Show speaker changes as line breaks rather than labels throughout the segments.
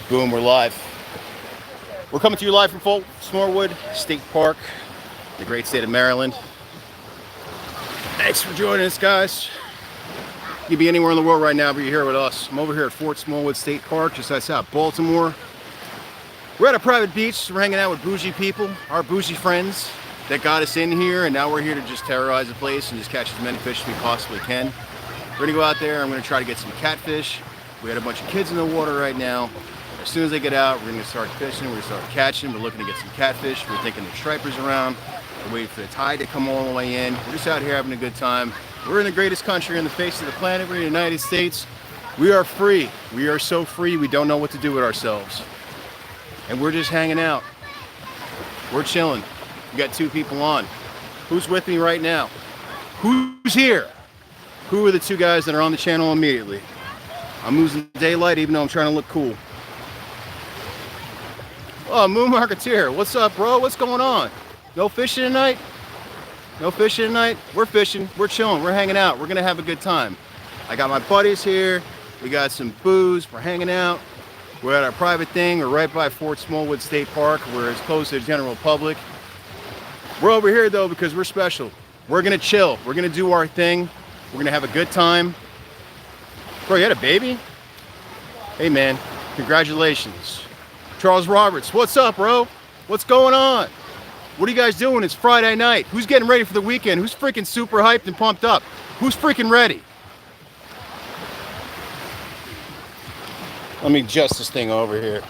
Boom, we're live. We're coming to you live from Fort Smallwood State Park, the great state of Maryland. Thanks for joining us, guys. You could be anywhere in the world right now, but you're here with us. I'm over here at Fort Smallwood State Park, just outside Baltimore. We're at a private beach. We're hanging out with bougie people, our bougie friends that got us in here, and now we're here to just terrorize the place and just catch as many fish as we possibly can. We're gonna go out there. I'm gonna try to get some catfish. We had a bunch of kids in the water right now. As soon as they get out, we're gonna start fishing. We're gonna start catching. We're looking to get some catfish. We're thinking there's stripers around. We're waiting for the tide to come all the way in. We're just out here having a good time. We're in the greatest country on the face of the planet. We're in the United States. We are free. We are so free. We don't know what to do with ourselves. And we're just hanging out. We're chilling. We got two people on. Who's with me right now? Who's here? Who are the two guys that are on the channel immediately? I'm losing daylight even though I'm trying to look cool. Oh, Moon Marketeer, what's up, bro? What's going on? No fishing tonight? No fishing tonight? We're fishing, we're chilling, we're hanging out, we're gonna have a good time. I got my buddies here, we got some booze, we're hanging out. We're at our private thing, we're right by Fort Smallwood State Park, we're as close to the general public. We're over here though because we're special. We're gonna chill, we're gonna do our thing, we're gonna have a good time. Bro, you had a baby? Hey man, congratulations. Charles Roberts, what's up, bro? What's going on? What are you guys doing? It's Friday night. Who's getting ready for the weekend? Who's freaking super hyped and pumped up? Who's freaking ready? Let me adjust this thing over here.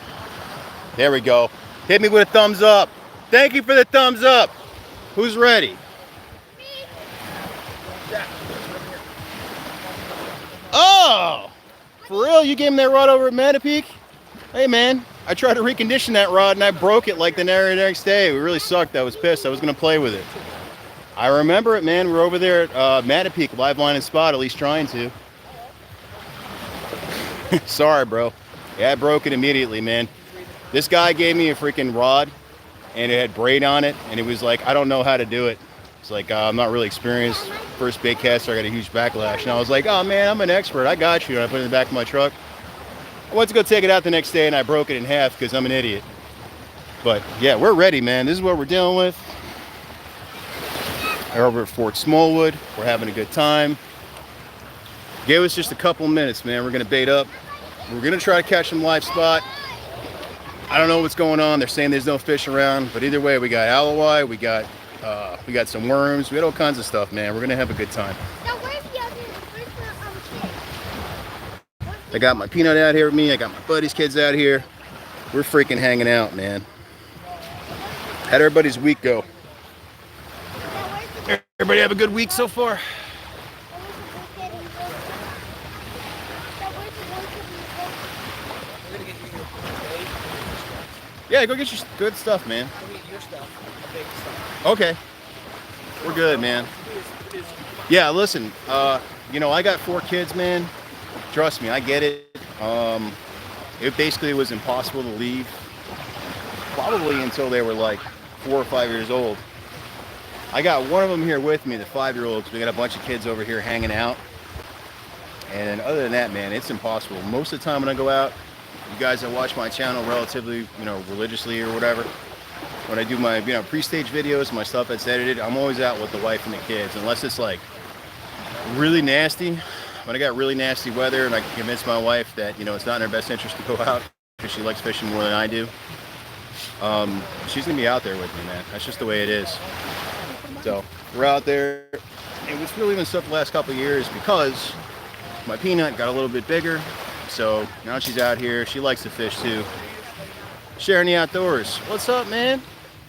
There we go. Hit me with a thumbs up. Thank you for the thumbs up. Who's ready? Oh, for real? You gave him that rod over at Potomac? Hey man, I tried to recondition that rod and I broke it like the very next day. It really sucked. I was pissed. I was gonna play with it. I remember it, man. We're over there at Potomac, live line and spot, at least trying to. Sorry, bro. Yeah, I broke it immediately, man. This guy gave me a freaking rod and it had braid on it and it was like, I don't know how to do it. It's like, I'm not really experienced. First bait caster, I got a huge backlash. And I was like, oh man, I'm an expert. I got you. And I put it in the back of my truck. I went to go take it out the next day and I broke it in half because I'm an idiot. But yeah, we're ready, man. This is what we're dealing with. We're over at Fort Smallwood. We're having a good time. Give us just a couple minutes, man. We're gonna bait up. We're gonna try to catch some live spot. I don't know what's going on. They're saying there's no fish around, but either way, we got alloy, we got some worms, we got all kinds of stuff, man. We're gonna have a good time. I got my peanut out here with me. I got my buddies' kids out here. We're freaking hanging out, man. How'd everybody's week go? Everybody have a good week so far? Yeah, go get your good stuff, man. Okay. We're good, man. Yeah, listen, you know, I got 4 kids, man. Trust me, I get it. It basically was impossible to leave, probably until they were like 4 or 5 years old. I got one of them here with me, the 5-year-old, because we got a bunch of kids over here hanging out. And other than that, man, it's impossible. Most of the time when I go out, you guys that watch my channel relatively, you know, religiously or whatever, when I do my, you know, pre-stage videos, my stuff that's edited, I'm always out with the wife and the kids, unless it's like really nasty. When I got really nasty weather and I can convince my wife that, you know, it's not in her best interest to go out because she likes fishing more than I do, she's gonna be out there with me, man. That's just the way it is. So we're out there, and what's really been stuff the last couple of years because my peanut got a little bit bigger, so now she's out here. She likes to fish too. Sharing the outdoors. What's up, man?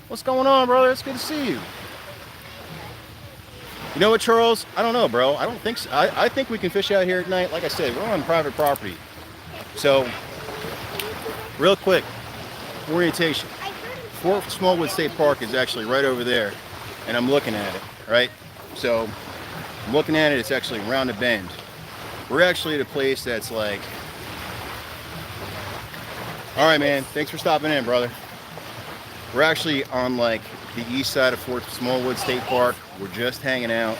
What's going on, brother? It's good to see you. You know what, Charles? I don't know, bro. I don't think so. I think we can fish out here at night. Like I said, we're on private property. So, real quick, orientation. Fort Smallwood State Park is actually right over there, and I'm looking at it, right? So, I'm looking at it. It's actually around the bend. We're actually at a place that's like... All right, man. Thanks for stopping in, brother. We're actually on like the east side of Fort Smallwood State Park. We're just hanging out.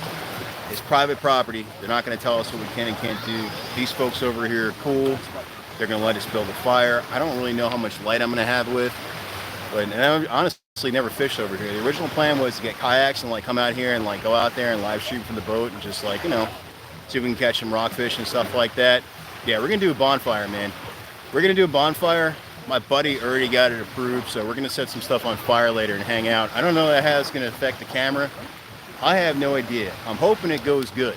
It's private property. They're not going to tell us what we can and can't do. These folks over here are cool. They're going to let us build a fire. I don't really know how much light I'm going to have with, but and I honestly never fished over here. The original plan was to get kayaks and like come out here and like go out there and live shoot from the boat and just like, you know, see if we can catch some rockfish and stuff like that. Yeah, we're going to do a bonfire, man. We're going to do a bonfire. My buddy already got it approved, so we're going to set some stuff on fire later and hang out. I don't know how it's going to affect the camera. I have no idea. I'm hoping it goes good.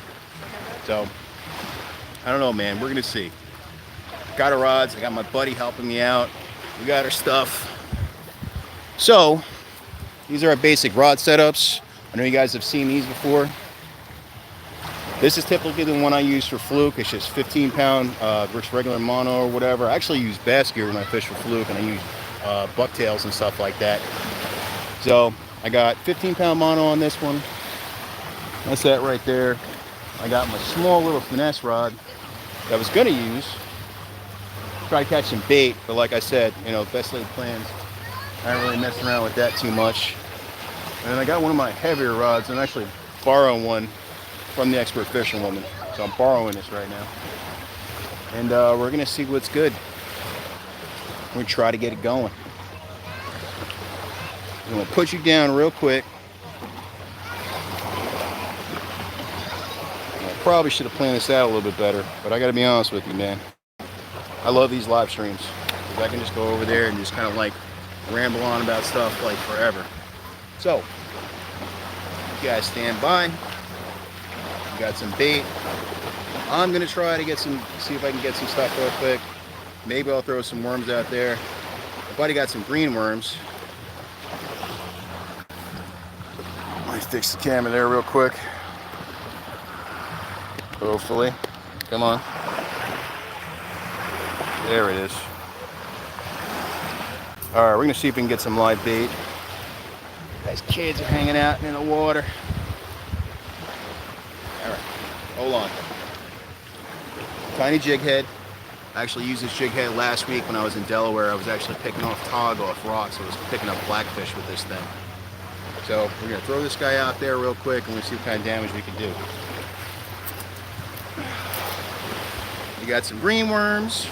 So, I don't know, man. We're going to see. Got our rods. I got my buddy helping me out. We got our stuff. So, these are our basic rod setups. I know you guys have seen these before. This is typically the one I use for fluke. It's just 15-pound, just regular mono or whatever. I actually use bass gear when I fish for fluke, and I use bucktails and stuff like that. So I got 15-pound mono on this one. That's that right there. I got my small little finesse rod that I was gonna use. Try to catch some bait, but like I said, you know, best laid plans. I don't really mess around with that too much. And I got one of my heavier rods. I'm actually borrowing one from the expert fisherwoman. So I'm borrowing this right now. And we're going to see what's good. We're going to try to get it going. I'm going to put you down real quick. I probably should have planned this out a little bit better, but I got to be honest with you, man. I love these live streams. Because I can just go over there and just kind of like ramble on about stuff like forever. So, you guys stand by. Got some bait. I'm gonna try to see if I can get some stuff real quick. Maybe I'll throw some worms out there. My buddy got some green worms. Let me fix the camera there real quick. Hopefully. Come on. There it is. Alright, we're gonna see if we can get some live bait. Guys, kids are hanging out in the water. Alright, hold on. Tiny jig head. I actually used this jig head last week when I was in Delaware. I was actually picking off tog off rocks. I was picking up blackfish with this thing. So we're going to throw this guy out there real quick and we'll see what kind of damage we can do. We got some green worms.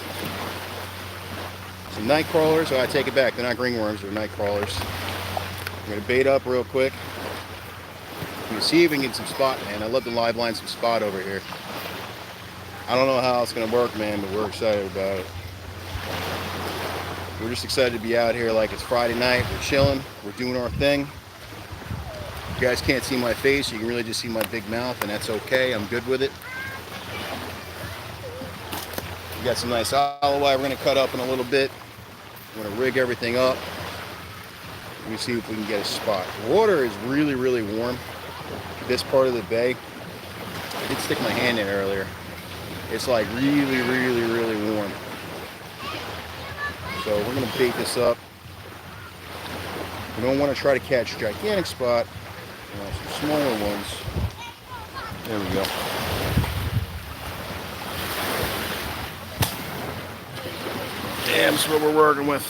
Some night crawlers. Oh, I take it back. They're not green worms. They're night crawlers. I'm going to bait up real quick. You can see if we can get some spot, man. I love to live line some spot over here. I don't know how it's going to work, man, but we're excited about it. We're just excited to be out here like it's Friday night. We're chilling. We're doing our thing. You guys can't see my face. You can really just see my big mouth, and that's okay. I'm good with it. We got some nice olive oil we're going to cut up in a little bit. We're going to rig everything up. Let me see if we can get a spot. The water is really, really warm. This part of the bay. I did stick my hand in earlier. It's like really, really, really warm. So we're going to bait this up. We don't want to try to catch a gigantic spot. We want some smaller ones. There we go. Damn, that's what we're working with.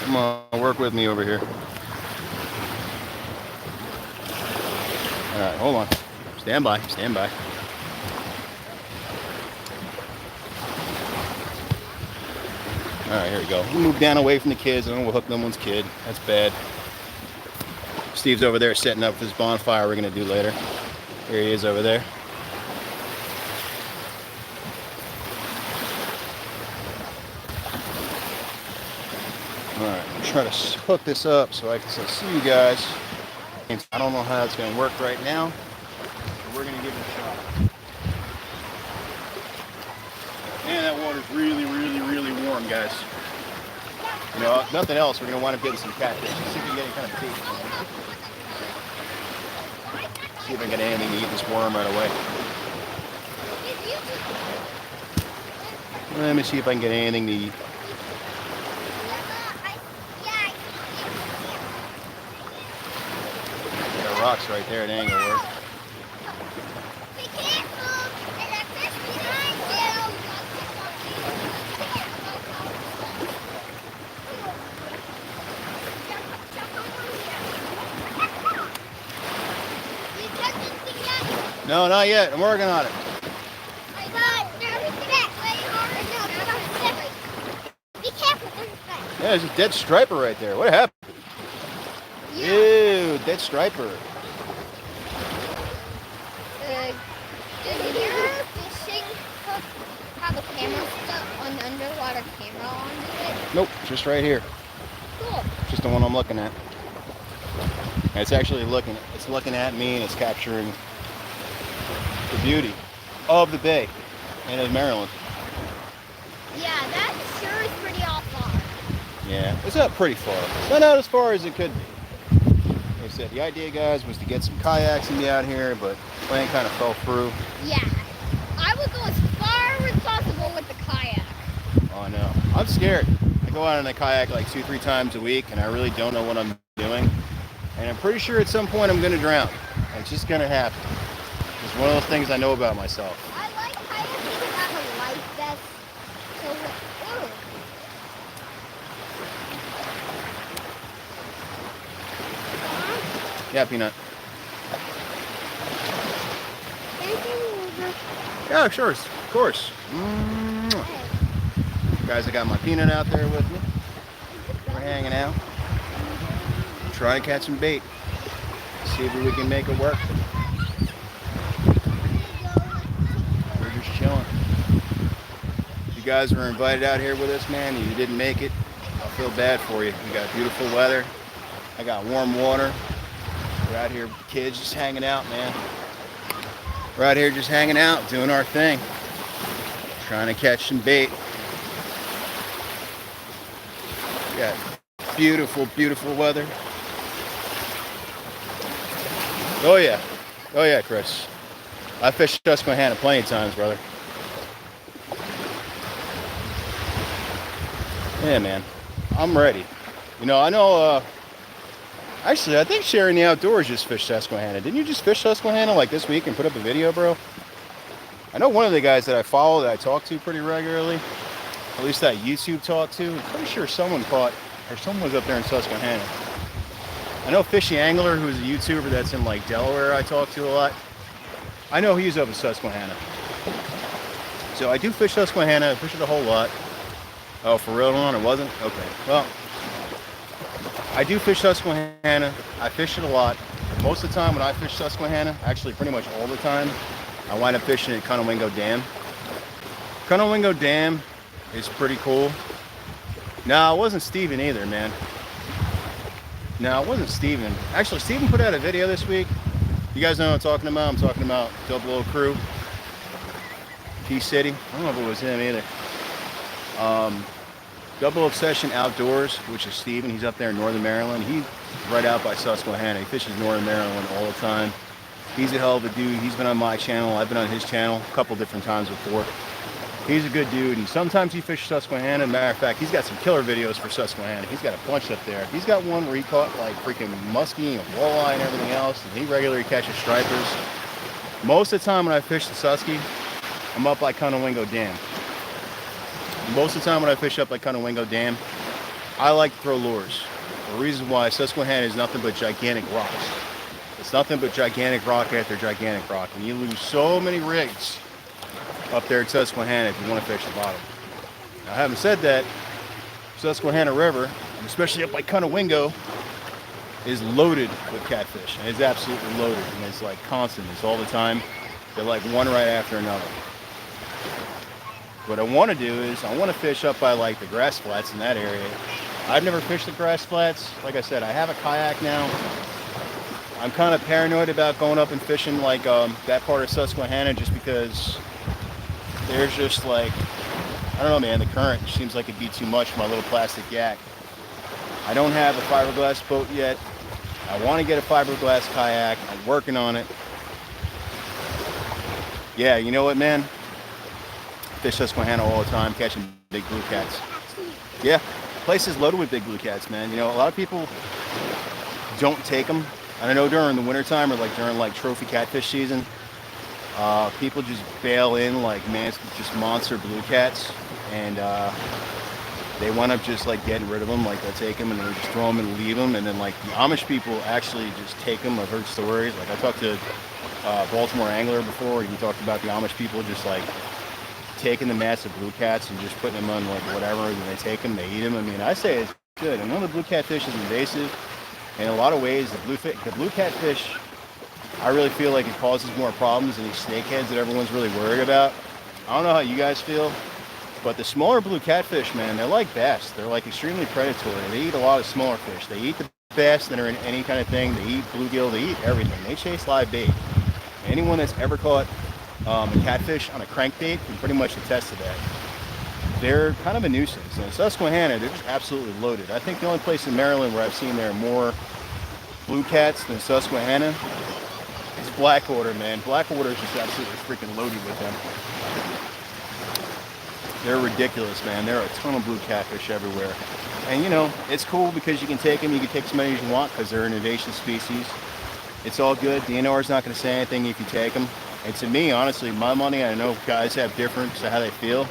Come on, work with me over here. All right, hold on. Stand by, stand by. All right, here we go. We'll move down away from the kids and then we'll hook someone's kid. That's bad. Steve's over there setting up for this bonfire we're going to do later. Here he is over there. All right, I'm trying to hook this up so I can still see you guys. I don't know how it's going to work right now, but we're going to give it a shot. Man, that water's really, really, really warm, guys. You know, if nothing else, we're going to wind up getting some catfish. See if we can get any kind of bait. See if I can get anything to eat this worm right away. Let me see if I can get anything to eat. There are rocks right there, it ain't gonna work. No, not yet. I'm working on it. Yeah, there's a dead striper right there. What happened?
Yeah.
Ew, dead striper.
Did your fishing hook have a camera stuck, an underwater camera onto it?
Nope, just right here.
Cool.
Just the one I'm looking at. And it's actually looking at me, and it's capturing the beauty of the bay and of Maryland.
Yeah, that sure is pretty all far.
Yeah, it's not pretty far. It's not as far as it could be. Like I said, the idea, guys, was to get some kayaks and be out here, but the plan kind of fell through.
Yeah, I would go as far as possible with the kayak.
Oh no, I'm scared. I go out on a kayak like 2-3 times a week, and I really don't know what I'm doing. And I'm pretty sure at some point I'm gonna drown. It's just gonna happen. It's one of those things I know about myself.
I like kayaking because I have a life vest. So, ooh.
Yeah, Peanut.
Thank you.
Yeah, sure, of course. Guys, I got my Peanut out there with me. We're hanging out. Try to catch some bait. See if we can make it work. We're just chilling. You guys were invited out here with us, man, and you didn't make it. I feel bad for you. We got beautiful weather. I got warm water. We're out here with the kids just hanging out, man. We're out here just hanging out, doing our thing. Trying to catch some bait. We got beautiful, beautiful weather. Oh yeah, Chris. I fished Susquehanna plenty of times, brother. Yeah, man. I'm ready. You know, I know, actually, I think Sharing the Outdoors just fished Susquehanna. Didn't you just fish Susquehanna like this week and put up a video, bro? I know one of the guys that I follow, that I talk to pretty regularly, at least that YouTube talk to, I'm pretty sure someone was up there in Susquehanna. I know Fishy Angler, who's a YouTuber that's in like Delaware, I talk to a lot. I know he's up in Susquehanna. So I do fish Susquehanna. I fish it a whole lot. Oh, for real on? It wasn't? Okay. Well, I do fish Susquehanna. I fish it a lot. Most of the time when I fish Susquehanna, actually pretty much all the time, I wind up fishing at Conowingo Dam. Conowingo Dam is pretty cool. No, it wasn't Steven either, man. No, it wasn't Steven. Actually, Steven put out a video this week. You guys know what I'm talking about? I'm talking about Double O Crew, P-City. I don't know if it was him either. Double Obsession Outdoors, which is Steven. He's up there in Northern Maryland. He's right out by Susquehanna. He fishes Northern Maryland all the time. He's a hell of a dude. He's been on my channel. I've been on his channel a couple different times before. He's a good dude, and sometimes he fishes Susquehanna. Matter of fact, he's got some killer videos for Susquehanna. He's got a bunch up there. He's got one where he caught like freaking muskie and walleye and everything else, and he regularly catches stripers. Most of the time when I fish the Susky, I'm up by Conowingo Dam. Most of the time when I fish up by Conowingo Dam, I like to throw lures. The reason why Susquehanna is nothing but gigantic rocks. It's nothing but gigantic rock after gigantic rock, and you lose so many rigs up there at Susquehanna if you want to fish the bottom. Now, having said that, Susquehanna River, and especially up by Conowingo, is loaded with catfish. And it's absolutely loaded, and it's like constant. It's all the time. They're like one right after another. What I want to do is I want to fish up by like the grass flats in that area. I've never fished the grass flats. Like I said, I have a kayak now. I'm kind of paranoid about going up and fishing like that part of Susquehanna just because there's just like, I don't know, man, the current seems like it'd be too much for my little plastic yak. I don't have a fiberglass boat yet. I want to get a fiberglass kayak. I'm working on it. Yeah, you know what, man? Fish Susquehanna all the time, catching big blue cats. Yeah, the place is loaded with big blue cats, man. You know, a lot of people don't take them. And I know during the wintertime or like during like trophy catfish season, people just bail in like, man, it's just monster blue cats, and they wind up just like getting rid of them. Like they'll take them and they'll just throw them and leave them, and then like the Amish people actually just take them. I've heard stories. Like I talked to Baltimore Angler before, and he talked about the Amish people just like taking the massive blue cats and just putting them on like whatever, and they take them, they eat them. I mean, I say it's good. And one of the blue catfish is invasive in a lot of ways. The blue catfish, I really feel like it causes more problems than these snakeheads that everyone's really worried about. I don't know how you guys feel, but the smaller blue catfish, man, they're like bass. They're like extremely predatory. They eat a lot of smaller fish. They eat the bass that are in any kind of thing. They eat bluegill. They eat everything. They chase live bait. Anyone that's ever caught a catfish on a crankbait can pretty much attest to that. They're kind of a nuisance. And in Susquehanna, they're just absolutely loaded. I think the only place in Maryland where I've seen there are more blue cats than Susquehanna is Blackwater, man. Blackwater is just absolutely freaking loaded with them. They're ridiculous, man. There are a ton of blue catfish everywhere. And you know, it's cool because you can take them. You can take as many as you want because they're an invasive species. It's all good. DNR is not going to say anything if you take them. And to me, honestly, my money, I know guys have different to how they feel.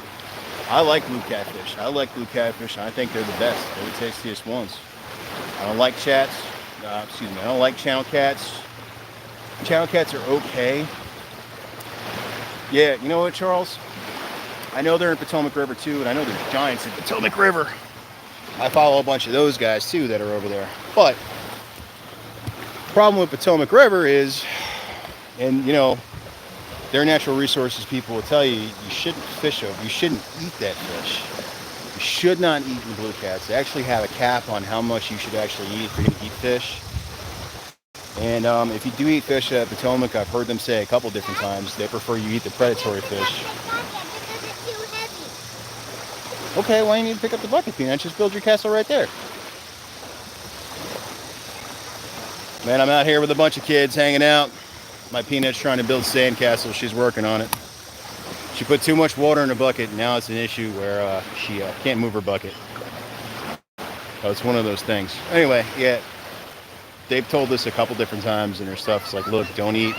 I like blue catfish. I like blue catfish. I think they're the best. They're the tastiest ones. I don't like I don't like channel cats. Channel cats are okay. Yeah, you know what, Charles? I know they're in Potomac River too, and I know there's giants in Potomac River. I follow a bunch of those guys too that are over there. But the problem with Potomac River is, and you know, their natural resources people will tell you, you shouldn't fish over. You shouldn't eat that fish. You should not eat the blue cats. They actually have a cap on how much you should actually eat if you're going to eat fish. And if you do eat fish at Potomac, I've heard them say a couple different times, they prefer you eat the predatory fish. Okay, why do you need to pick up the bucket, Peanut? Just build your castle right there. Man, I'm out here with a bunch of kids hanging out. My Peanut's trying to build sand castle. She's working on it. She put too much water in her bucket. And now it's an issue where she can't move her bucket. So it's one of those things. Anyway, yeah, they've told us a couple different times in their stuff. It's like, look, don't eat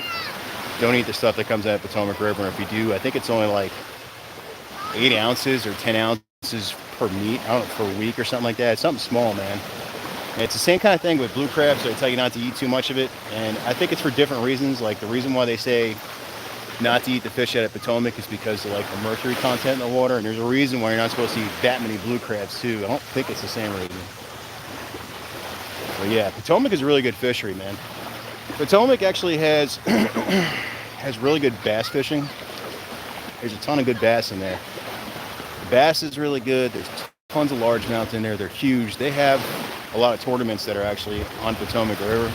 the stuff that comes out of Potomac River. And if you do, I think it's only like 8 ounces or 10 ounces per meat. I don't know, for a week or something like that. It's something small, man. And it's the same kind of thing with blue crab, so they tell you not to eat too much of it. And I think it's for different reasons. Like the reason why they say not to eat the fish out of Potomac is because of like the mercury content in the water. And there's a reason why you're not supposed to eat that many blue crabs too. I don't think it's the same reason. But yeah, Potomac is a really good fishery, man. Potomac actually has really good bass fishing. There's a ton of good bass in there. The bass is really good. There's tons of largemouth in there. They're huge. They have a lot of tournaments that are actually on Potomac River,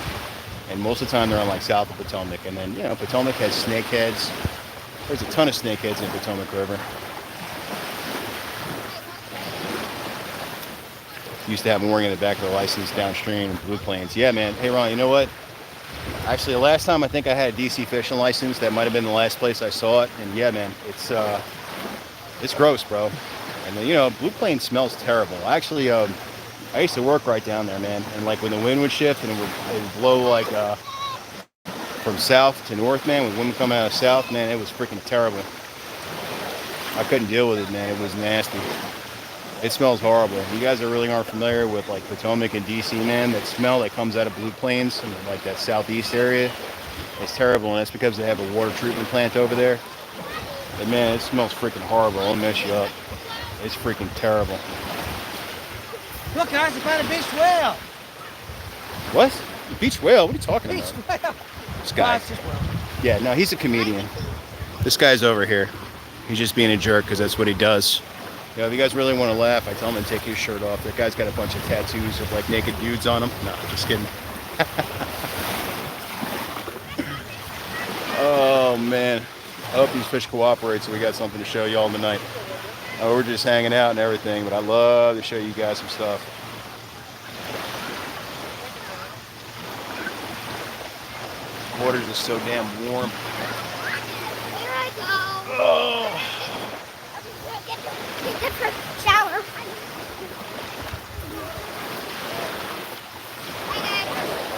and most of the time they're on like south of Potomac. And then, you know, Potomac has snakeheads. There's a ton of snakeheads in Potomac River. Used to have mooring in the back of the license downstream in Blue Plains. Yeah, man. Hey, Ron, you know what? Actually, the last time I think I had a DC fishing license, that might have been the last place I saw it. And yeah, man, it's gross, bro. And then, you know, Blue Plains smells terrible. Actually, I used to work right down there, man. And like when the wind would shift and it would blow like from south to north, man, when the wind would come out of south, man, it was freaking terrible. I couldn't deal with it, man. It was nasty. It smells horrible. You guys really aren't familiar with like Potomac and DC, man. That smell that comes out of Blue Plains and like that southeast area, it's terrible. And that's because they have a water treatment plant over there. But man, it smells freaking horrible. It'll mess you up. It's freaking terrible.
Look, guys, I found a beached whale.
What? Beach whale? What are you talking
Beached
about?
whale.
This guy.
It's just whale.
Yeah, no, he's a comedian. This guy's over here. He's just being a jerk because that's what he does. You know, if you guys really want to laugh, I tell him to take his shirt off. That guy's got a bunch of tattoos of like naked dudes on him. No, just kidding. Oh man, I hope these fish cooperate so we got something to show y'all tonight. We're just hanging out and everything, but I love to show you guys some stuff. The water's just so damn warm.
Here I go.
Oh.
Get the first shower.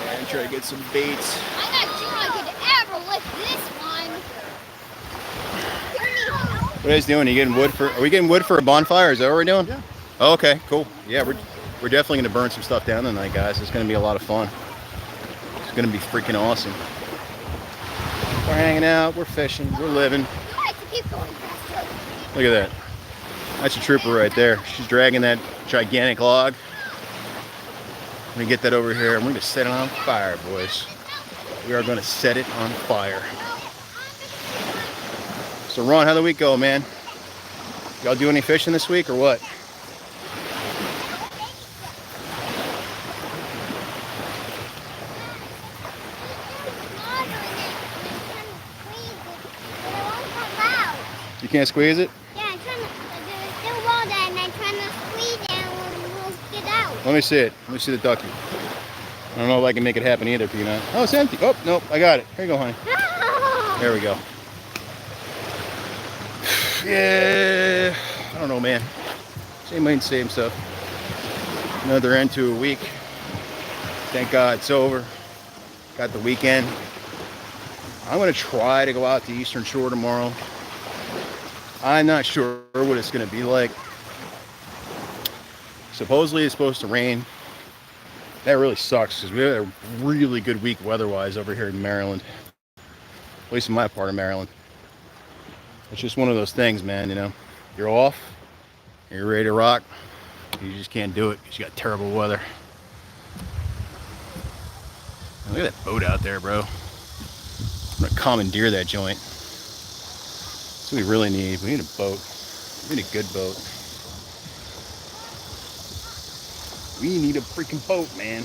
And try to get some baits.
I'm not sure I could ever lift this one.
What are you guys doing? Are we getting wood for a bonfire? Is that what we're doing?
Yeah.
Oh, okay, cool. Yeah, we're definitely gonna burn some stuff down tonight, guys. It's gonna be a lot of fun. It's gonna be freaking awesome. We're hanging out, we're fishing, we're living.
You have to keep going faster.
Look at that. That's a trooper right there. She's dragging that gigantic log. Let me get that over here. I'm going to set it on fire, boys. We are going to set it on fire. So, Ron, how'd the week go, man? Y'all do any fishing this week or what? You can't squeeze it?
Yeah, I'm trying to. There's still water and I'm trying to squeeze it and we'll get out.
Let me see it. Let me see the ducky. I don't know if I can make it happen either, Peanut. Oh, it's empty. Oh, nope, I got it. Here you go, honey. There we go. Yeah, I don't know, man. Same stuff. Another end to a week. Thank God it's over. Got the weekend. I'm gonna try to go out to Eastern Shore tomorrow. I'm not sure what it's gonna be like. Supposedly it's supposed to rain. That really sucks because we had a really good week weather-wise over here in Maryland. At least in my part of Maryland. It's just one of those things, man, you know. You're off, you're ready to rock. You just can't do it because you got terrible weather. Look at that boat out there, bro. I'm gonna commandeer that joint. That's what we really need. We need a boat. We need a good boat. We need a freaking boat, man.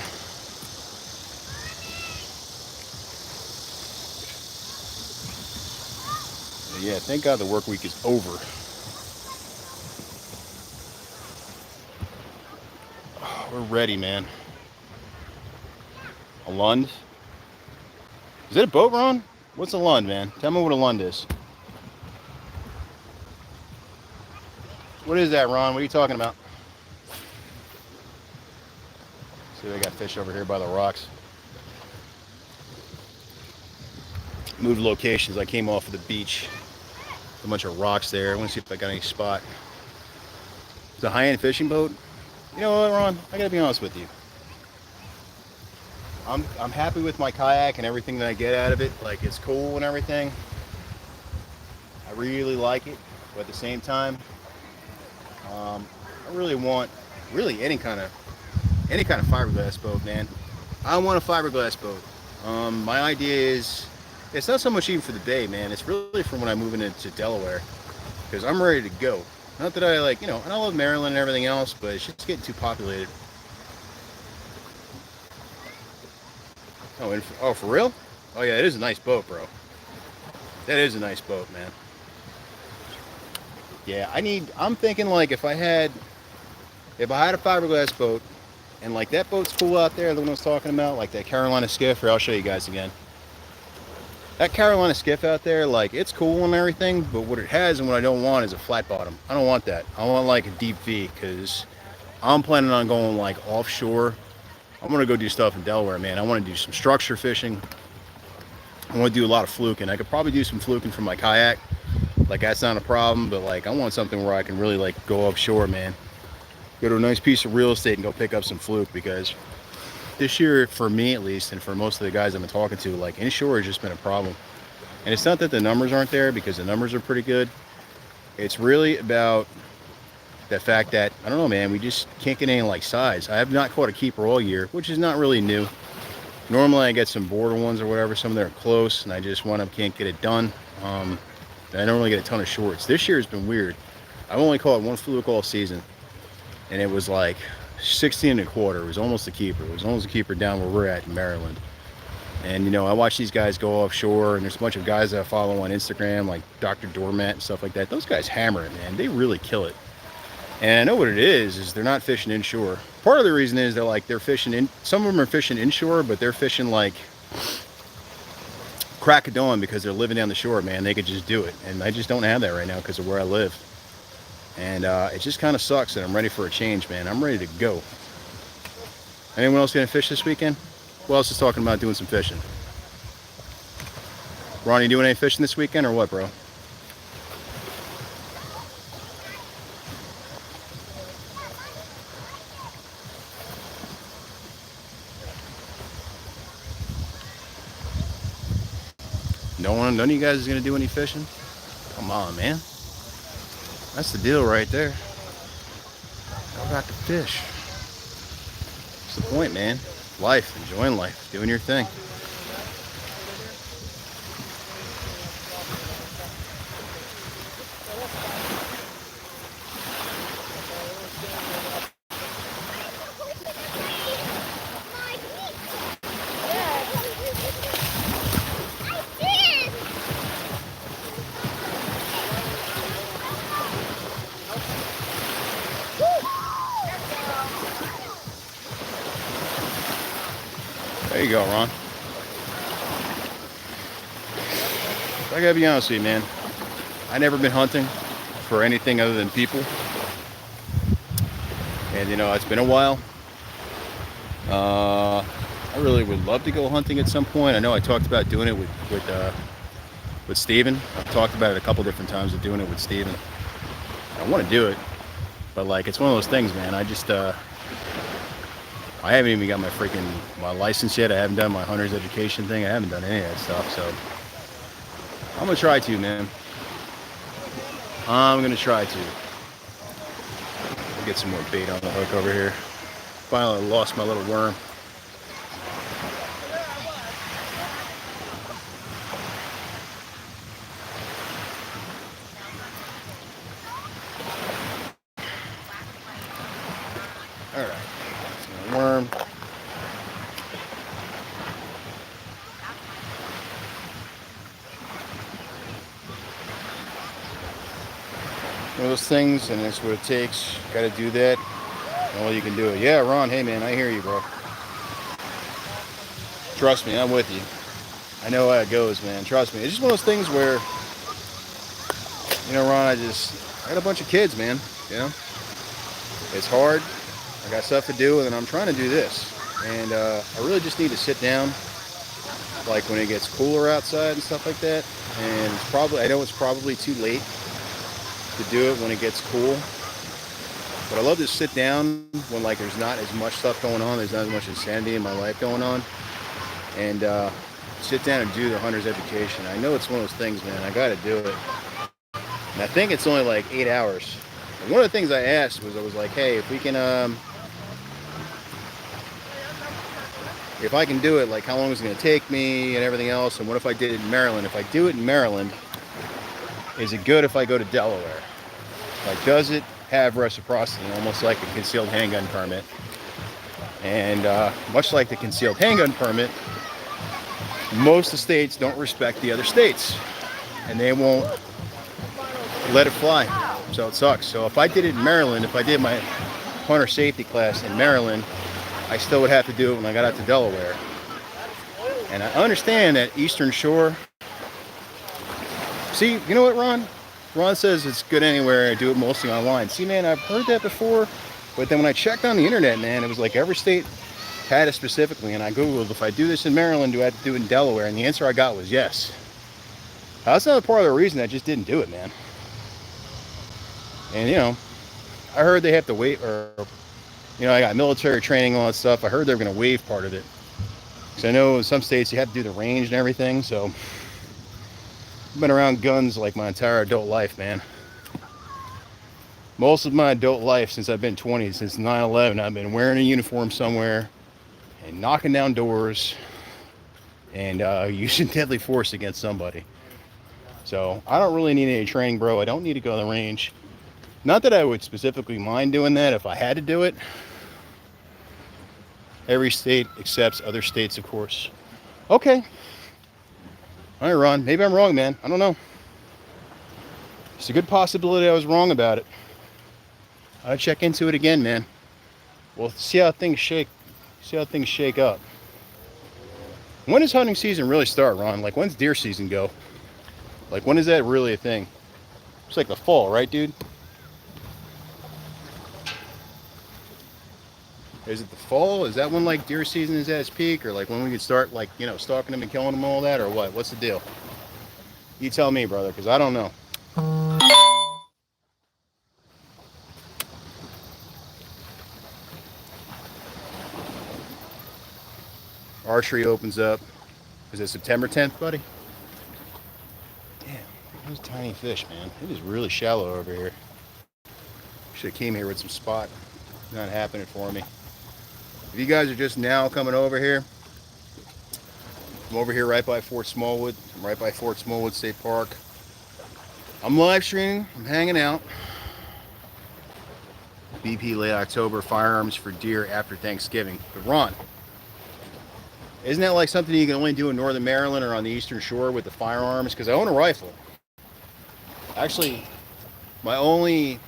But yeah, thank God the work week is over. We're ready, man. A Lund? Is it a boat, Ron? What's a Lund, man? Tell me what a Lund is. What is that, Ron? What are you talking about? See, they got fish over here by the rocks. Moved locations. I came off of the beach. A bunch of rocks there. I want to see if I got any spot. It's a high-end fishing boat. You know what, Ron? I gotta be honest with you. I'm happy with my kayak and everything that I get out of it. Like, it's cool and everything. I really like it, but at the same time, I really want any kind of fiberglass boat, man. I want a fiberglass boat. My idea is, it's not so much even for the bay, man. It's really for when I'm moving into Delaware, because I'm ready to go. Not that I like, you know, and I love Maryland and everything else, but it's just getting too populated. Oh, for real? Oh yeah, it is a nice boat, bro. That is a nice boat, man. Yeah, I'm thinking like if I had a fiberglass boat, and like that boat's cool out there, the one I was talking about, like that Carolina skiff, or I'll show you guys again. That Carolina skiff out there, like, it's cool and everything, but what it has and what I don't want is a flat bottom. I don't want that. I want like a deep V, because I'm planning on going like offshore. I'm gonna go do stuff in Delaware, man. I want to do some structure fishing. I want to do a lot of fluking. I could probably do some fluking from my kayak. Like, that's not a problem, but like I want something where I can really like go offshore, man. Go to a nice piece of real estate and go pick up some fluke, because this year, for me at least, and for most of the guys I've been talking to, like, inshore has just been a problem. And it's not that the numbers aren't there, because the numbers are pretty good. It's really about the fact that, I don't know, man, we just can't get any like size. I have not caught a keeper all year, which is not really new. Normally I get some border ones or whatever, some of them are close, and I just can't get it done. I don't really get a ton of shorts. This year has been weird. I've only caught one fluke all season, and it was like 16 and a quarter. It was almost a keeper. It was almost a keeper down where we're at in Maryland. And, you know, I watch these guys go offshore, and there's a bunch of guys that I follow on Instagram, like Dr. Doormat and stuff like that. Those guys hammer it, man. They really kill it. And I know what it is they're not fishing inshore. Part of the reason is they're fishing in, some of them are fishing inshore, but they're fishing like crack of dawn because they're living down the shore, man. They could just do it. And I just don't have that right now because of where I live. And it just kind of sucks that I'm ready for a change, man. I'm ready to go. Anyone else gonna fish this weekend? Who else is talking about doing some fishing? Ronnie, doing any fishing this weekend or what, bro? None of you guys is gonna do any fishing? Come on, man. That's the deal right there. I got the fish. What's the point, man? Life, enjoying life, doing your thing. There you go, Ron. I gotta be honest with you, man. I never been hunting for anything other than people. And it's been a while. I really would love to go hunting at some point. I know I talked about doing it with Steven. I've talked about it a couple different times of doing it with Steven. I want to do it, but like it's one of those things, man. I haven't even got my license yet. I haven't done my hunter's education thing. I haven't done any of that stuff. So I'm gonna try to, man. I'm gonna try to. Get some more bait on the hook over here. Finally lost my little worm. All right, that's my worm. One of those things, and that's what it takes. Got to do that. All you can do it. Yeah, Ron. Hey, man, I hear you, bro. Trust me, I'm with you. I know how it goes, man. Trust me. It's just one of those things where, Ron, I got a bunch of kids, man. It's hard. I got stuff to do, and I'm trying to do this. And I really just need to sit down, like when it gets cooler outside and stuff like that. And I know it's probably too late to do it when it gets cool, but I love to sit down when like there's not as much stuff going on, there's not as much insanity in my life going on, and sit down and do the hunter's education. I know it's one of those things, man. I got to do it, and I think it's only like 8 hours. And one of the things I asked was, I was like, hey, if I can do it, like how long is it going to take me and everything else, and what if I did it in Maryland? If I do it in Maryland, is it good if I go to Delaware? Like, does it have reciprocity, almost like a concealed handgun permit? And much like the concealed handgun permit, most of the states don't respect the other states, and they won't let it fly. So it sucks. So if I did it in Maryland, if I did my hunter safety class in Maryland, I still would have to do it when I got out to Delaware. And I understand that Eastern Shore. See, you know what, Ron? Ron says it's good anywhere. I do it mostly online. See, man, I've heard that before, but then when I checked on the internet, man, it was like every state had it specifically, and I Googled, if I do this in Maryland, do I have to do it in Delaware? And the answer I got was yes. That's another part of the reason I just didn't do it, man. And, I heard they have to wait, or, I got military training and all that stuff. I heard they're going to waive part of it. Because I know in some states you have to do the range and everything, so I've been around guns like my entire adult life, man. Most of my adult life, since I've been 20, since 9/11, I've been wearing a uniform somewhere and knocking down doors and using deadly force against somebody. So I don't really need any training, bro. I don't need to go to the range. Not that I would specifically mind doing that if I had to do it. Every state accepts other states, of course. Okay. All right, Ron. Maybe I'm wrong, man. I don't know. It's a good possibility I was wrong about it. I'll check into it again, man. We'll see how things shake. See how things shake up. When does hunting season really start, Ron? Like, when's deer season go? Like, when is that really a thing? It's like the fall, right, dude? Is it the fall? Is that when like deer season is at its peak, or like when we can start like stalking them and killing them, all that, or what? What's the deal? You tell me, brother, because I don't know. Archery opens up. Is it September 10th, buddy? Damn, those tiny fish, man. It is really shallow over here. Should have came here with some spot. Not happening for me. If you guys are just now coming over here, I'm over here right by Fort Smallwood. I'm right by Fort Smallwood State Park. I'm live streaming. I'm hanging out. BP late October firearms for deer after Thanksgiving. But Ron, isn't that like something you can only do in Northern Maryland or on the Eastern Shore with the firearms? Because I own a rifle. Actually, my only...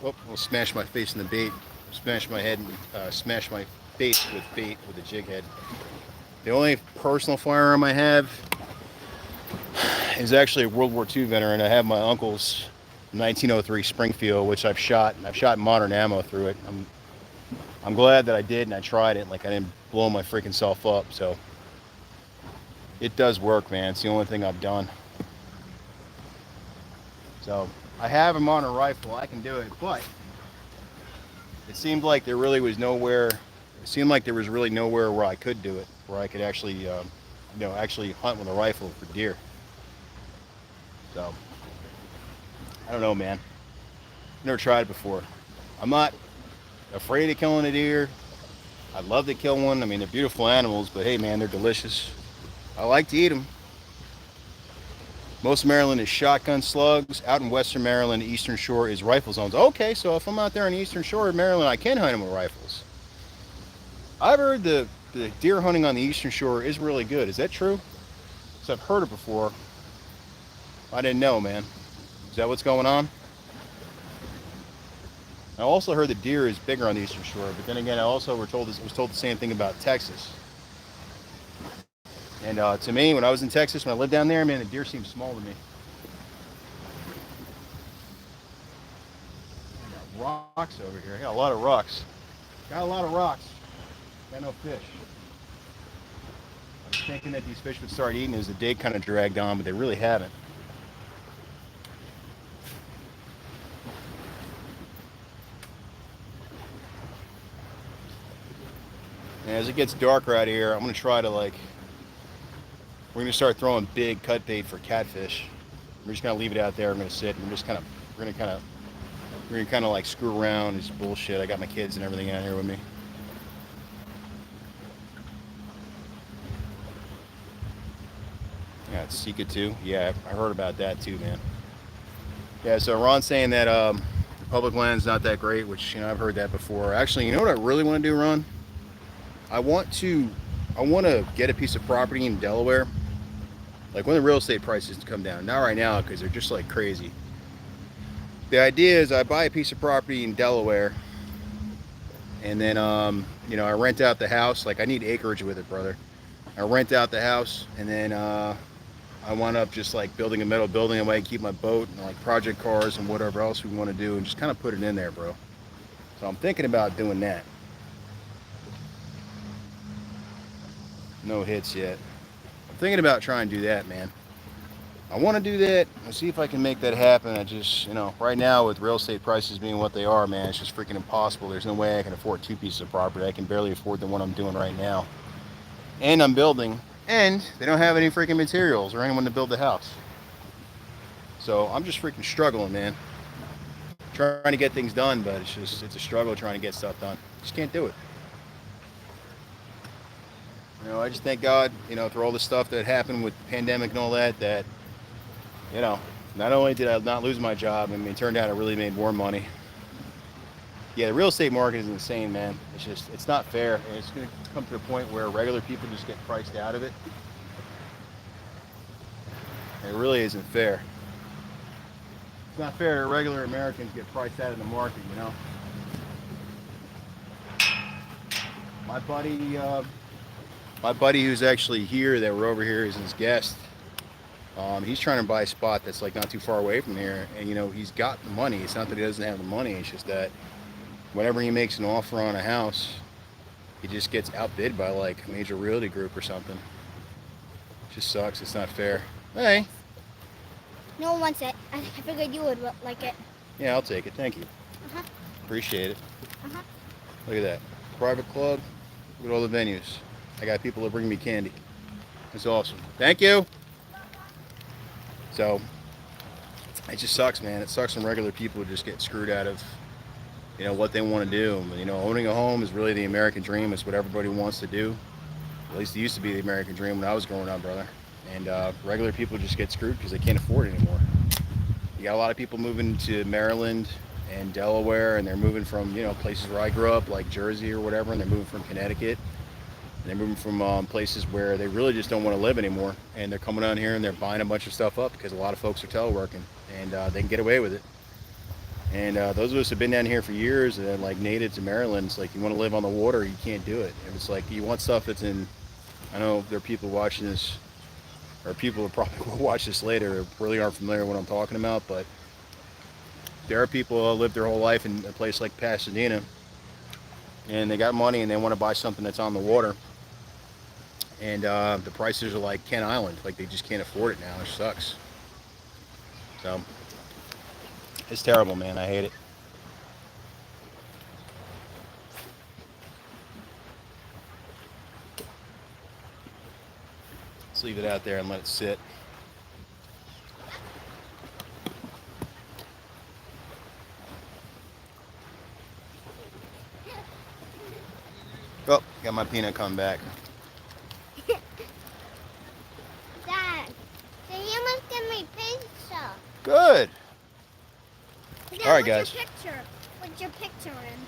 Oh, I'll smash my face in the bait. Smash my head and smash my face with bait with a jig head. The only personal firearm I have is actually a World War II veteran. I have my uncle's 1903 Springfield, which I've shot, and I've shot modern ammo through it. I'm glad that I did, and I tried it. Like, I didn't blow my freaking self up. So it does work, man. It's the only thing I've done. So I have a modern rifle. I can do it, but it seemed like there really was nowhere. It seemed like there was really nowhere where I could do it, where I could actually, actually hunt with a rifle for deer. So I don't know, man. Never tried it before. I'm not afraid of killing a deer. I'd love to kill one. I mean, they're beautiful animals, but hey, man, they're delicious. I like to eat them. Most of Maryland is shotgun slugs. Out in Western Maryland, Eastern Shore is rifle zones. Okay, so if I'm out there on the Eastern Shore of Maryland, I can hunt them with rifles. I've heard the deer hunting on the Eastern Shore is really good. Is that true? Because I've heard it before. I didn't know, man. Is that what's going on? I also heard the deer is bigger on the Eastern Shore, but then again, I also was told the same thing about Texas. And to me, when I was in Texas, when I lived down there, man, the deer seemed small to me. I got rocks over here. I got a lot of rocks. Got a lot of rocks. Got no fish. I was thinking that these fish would start eating as the day kind of dragged on, but they really haven't. And as it gets darker out here, I'm gonna try to we're gonna start throwing big cut bait for catfish. We're just gonna leave it out there. I'm gonna sit and we're gonna kind of like screw around. It's bullshit. I got my kids and everything out here with me. Yeah, it's Sika too. Yeah, I heard about that too, man. Yeah, so Ron's saying that the public land's not that great, which I've heard that before. Actually, you know what I really want to do, Ron? I want to get a piece of property in Delaware. Like when the real estate prices come down. Not right now because they're just like crazy. The idea is I buy a piece of property in Delaware and then I rent out the house. Like I need acreage with it, brother. I rent out the house and then I wound up just like building a metal building and I keep my boat and like project cars and whatever else we want to do and just kind of put it in there, bro. So I'm thinking about doing that. No hits yet. I'm thinking about trying to do that, man. I want to do that. I'll see if I can make that happen. I just, right now with real estate prices being what they are, man, it's just freaking impossible. There's no way I can afford two pieces of property. I can barely afford the one I'm doing right now. And I'm building, and they don't have any freaking materials or anyone to build the house. So I'm just freaking struggling, man. Trying to get things done, but it's a struggle trying to get stuff done. Just can't do it. I just thank God, for all the stuff that happened with the pandemic and all that, not only did I not lose my job, I mean, it turned out I really made more money. Yeah, the real estate market is insane, man. It's not fair. And it's going to come to a point where regular people just get priced out of it. It really isn't fair. It's not fair that regular Americans get priced out of the market, My buddy who's actually here, that we're over here, is his guest. He's trying to buy a spot that's like not too far away from here, and he's got the money. It's not that he doesn't have the money. It's just that whenever he makes an offer on a house, he just gets outbid by like a major realty group or something. It just sucks. It's not fair. Hey.
No one wants it. I figured you would like it.
Yeah, I'll take it. Thank you. Appreciate it. Look at that. Private club. Look at all the venues. I got people that bring me candy. That's awesome. Thank you. So, it just sucks, man. It sucks when regular people just get screwed out of what they want to do. Owning a home is really the American dream. It's what everybody wants to do. At least it used to be the American dream when I was growing up, brother. And regular people just get screwed because they can't afford it anymore. You got a lot of people moving to Maryland and Delaware, and they're moving from places where I grew up, like Jersey or whatever, and they're moving from Connecticut, and they're moving from places where they really just don't want to live anymore, and they're coming down here and they're buying a bunch of stuff up because a lot of folks are teleworking, and they can get away with it. And those of us have been down here for years, and like natives of Maryland, it's like you want to live on the water, you can't do it. And it's like you want stuff that's in. I know there are people watching this, or people that probably will watch this later, that really aren't familiar with what I'm talking about, but there are people who live their whole life in a place like Pasadena, and they got money and they want to buy something that's on the water, and the prices are like Kent Island, like they just can't afford it now. It sucks. So it's terrible, man. I hate it. Let's leave it out there and let it sit. Oh, got my peanut coming back.
Dad, can you must give me pizza?
Good.
Dad,
All right,
what's
guys.
Your picture? What's your picture in?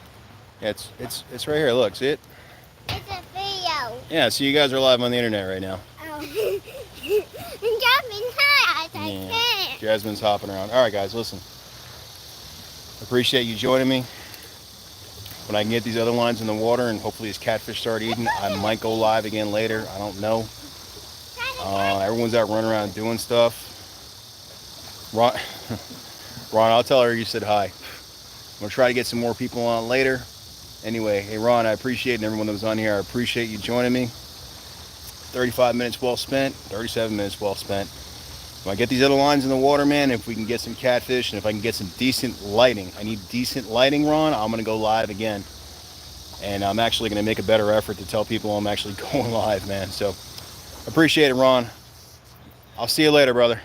Yeah, it's right here. Look, see it?
It's a video.
Yeah, so you guys are live on the internet right now.
Oh. And Jasmine, hi, I
Yeah.
can't.
Jasmine's hopping around. All right, guys, listen. Appreciate you joining me. When I can get these other lines in the water and hopefully these catfish start eating, I might go live again later. I don't know. Everyone's out running around doing stuff. Ron, Ron, I'll tell her you said hi. I'm going to try to get some more people on later. Anyway, hey, Ron, I appreciate it. And everyone that was on here, I appreciate you joining me. 35 minutes well spent, 37 minutes well spent. When I get these other lines in the water, man, if we can get some catfish and if I can get some decent lighting, I need decent lighting, Ron, I'm going to go live again. And I'm actually going to make a better effort to tell people I'm actually going live, man. So appreciate it, Ron. I'll see you later, brother.